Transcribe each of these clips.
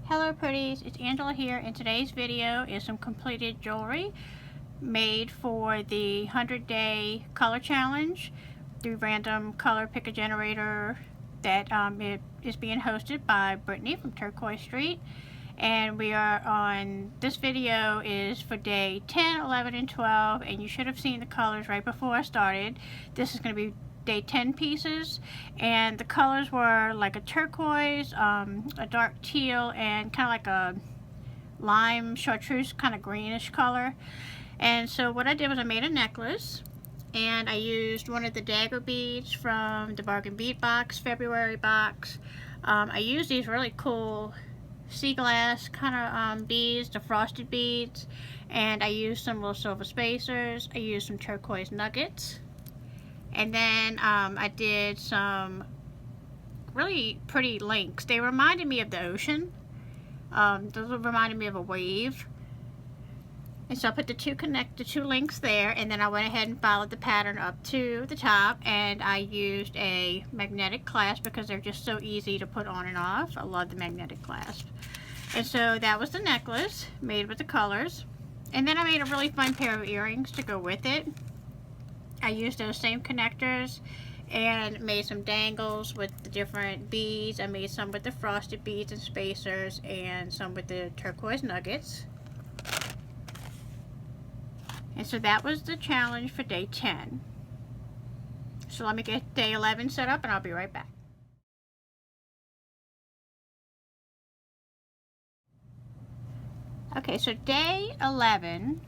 Hello Pretties, it's Angela here, and today's video is some completed jewelry made for the 100-day color challenge through random color picker generator that it is being hosted by Brittany from Turquoise Street. And we are on, this video is for day 10, 11, and 12, and you should have seen the colors right before I started. This is going to be day 10 pieces, and the colors were like a turquoise, a dark teal, and kind of like a lime chartreuse kind of greenish color. And so what I did was I made a necklace, and I used one of the dagger beads from the Bargain Bead Box February box. I used these really cool sea glass kind of beads, the frosted beads, and I used some little silver spacers. I used some turquoise nuggets. And then I did some really pretty links. They reminded me of the ocean. Those reminded me of a wave. And so I put the two links there, and then I went ahead and followed the pattern up to the top, and I used a magnetic clasp because they're just so easy to put on and off. I love the magnetic clasp. And so that was the necklace made with the colors. And then I made a really fun pair of earrings to go with it. I used those same connectors and made some dangles with the different beads. I made some with the frosted beads and spacers, and some with the turquoise nuggets. And so that was the challenge for day 10. So let me get day 11 set up and I'll be right back. Okay, so day 11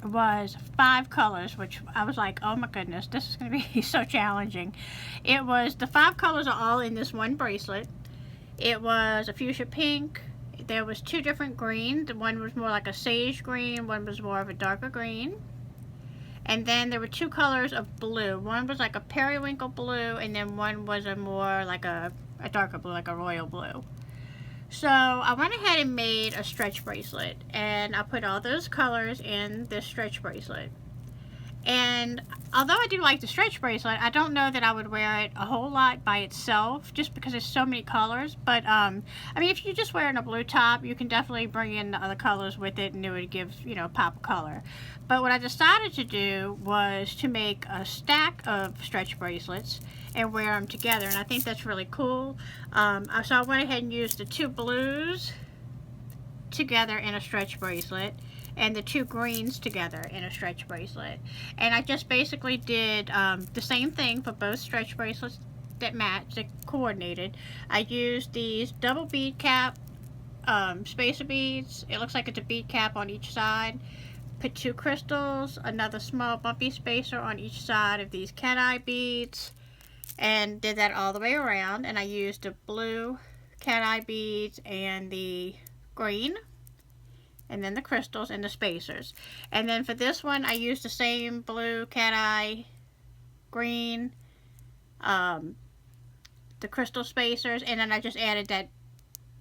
was 5 colors, which I was like, oh my goodness, this is going to be so challenging. It was, the 5 colors are all in this one bracelet. It was a fuchsia pink. There was 2 different greens. One was more like a sage green, one was more of a darker green. And then there were 2 colors of blue. One was like a periwinkle blue, and then one was a more like a darker blue, like a royal blue. So I went ahead and made a stretch bracelet, and I put all those colors in this stretch bracelet. And although I do like the stretch bracelet, I don't know that I would wear it a whole lot by itself, just because there's so many colors. But I mean, if you're just wearing a blue top, you can definitely bring in the other colors with it, and it would give, you know, pop of color. But what I decided to do was to make a stack of stretch bracelets and wear them together, and I think that's really cool. So I went ahead and used the 2 blues together in a stretch bracelet, and the 2 greens together in a stretch bracelet. And I just basically did the same thing for both stretch bracelets that matched, that coordinated. I used these double bead cap spacer beads. It looks like it's a bead cap on each side. Put 2 crystals, another small bumpy spacer on each side of these cat eye beads, and did that all the way around. And I used the blue cat eye beads and the green, and then the crystals and the spacers. And then for this one, I used the same blue cat eye, green, the crystal spacers, and then I just added that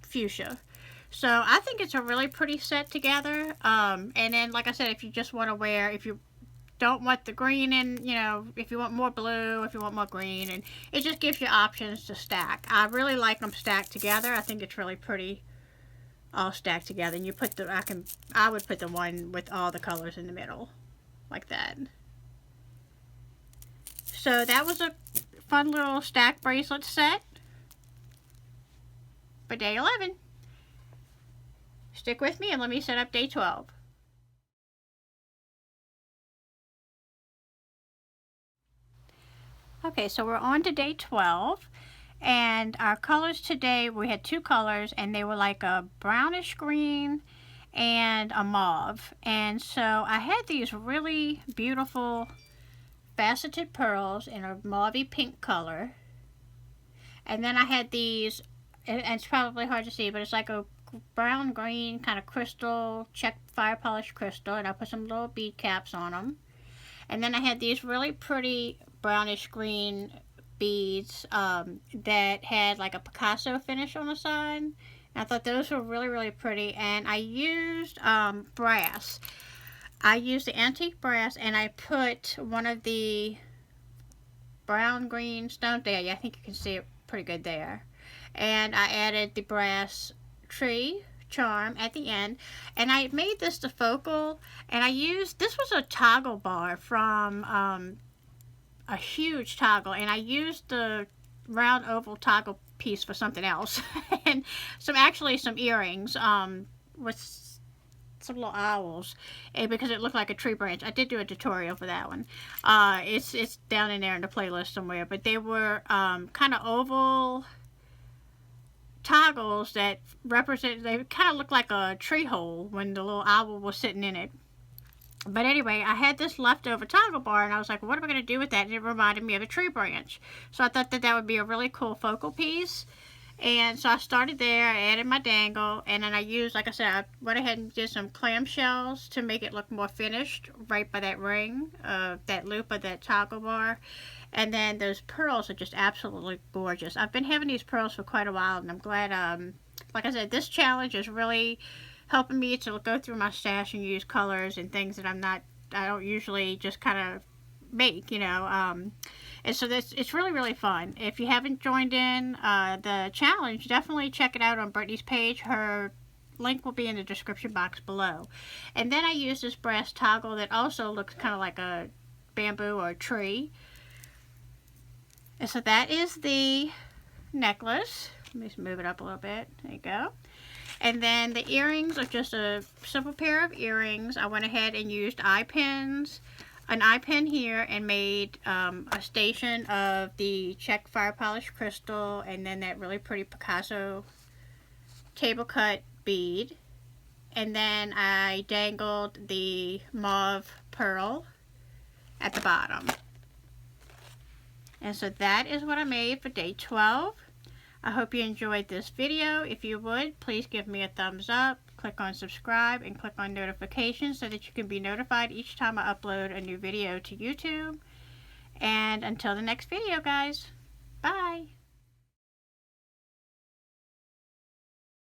fuchsia. So I think it's a really pretty set together. And then, like I said, if you just want to wear, if you don't want the green in, you know, if you want more blue, if you want more green, and it just gives you options to stack. I really like them stacked together. I think it's really pretty all stacked together. And you put the, I would put the one with all the colors in the middle, like that. So that was a fun little stack bracelet set for day 11. Stick with me and let me set up day 12. Okay, so we're on to day 12, and our colors today, we had 2 colors, and they were like a brownish green and a mauve. And so I had these really beautiful faceted pearls in a mauvey pink color. And then I had these, and it's probably hard to see, but it's like a brown green kind of crystal, checked fire polished crystal, and I put some little bead caps on them. And then I had these really pretty brownish green beads that had like a Picasso finish on the side. And I thought those were really, really pretty. And I used brass. I used the antique brass, and I put one of the brown green stones there. Yeah, I think you can see it pretty good there. And I added the brass tree charm at the end, and I made this the focal, and I used, this was a toggle bar from a huge toggle, and I used the round oval toggle piece for something else and some earrings with some little owls, and because it looked like a tree branch. I did do a tutorial for that one. It's down in there in the playlist somewhere, but they were kind of oval toggles that represent, they kind of look like a tree hole when the little owl was sitting in it. But anyway, I had this leftover toggle bar, and I was like, what am I going to do with that? And it reminded me of a tree branch. So I thought that that would be a really cool focal piece. And so I started there, I added my dangle, and then I used, like I said, I went ahead and did some clamshells to make it look more finished right by that ring, that loop of that toggle bar. And then those pearls are just absolutely gorgeous. I've been having these pearls for quite a while, and I'm glad, like I said, this challenge is really helping me to go through my stash and use colors and things that I don't usually just kind of make, you know. And so it's really, really fun. If you haven't joined in the challenge, definitely check it out on Brittany's page. Her link will be in the description box below. And then I use this brass toggle that also looks kind of like a bamboo or a tree. And so that is the necklace. Let me just move it up a little bit. There you go. And then the earrings are just a simple pair of earrings. I went ahead and used eye pins. An eye pin here, and made a station of the check fire polish crystal, and then that really pretty Picasso table cut bead. And then I dangled the mauve pearl at the bottom. And so that is what I made for day 12. I hope you enjoyed this video. If you would, please give me a thumbs up. Click on subscribe and click on notifications so that you can be notified each time I upload a new video to YouTube. And until the next video, guys, bye.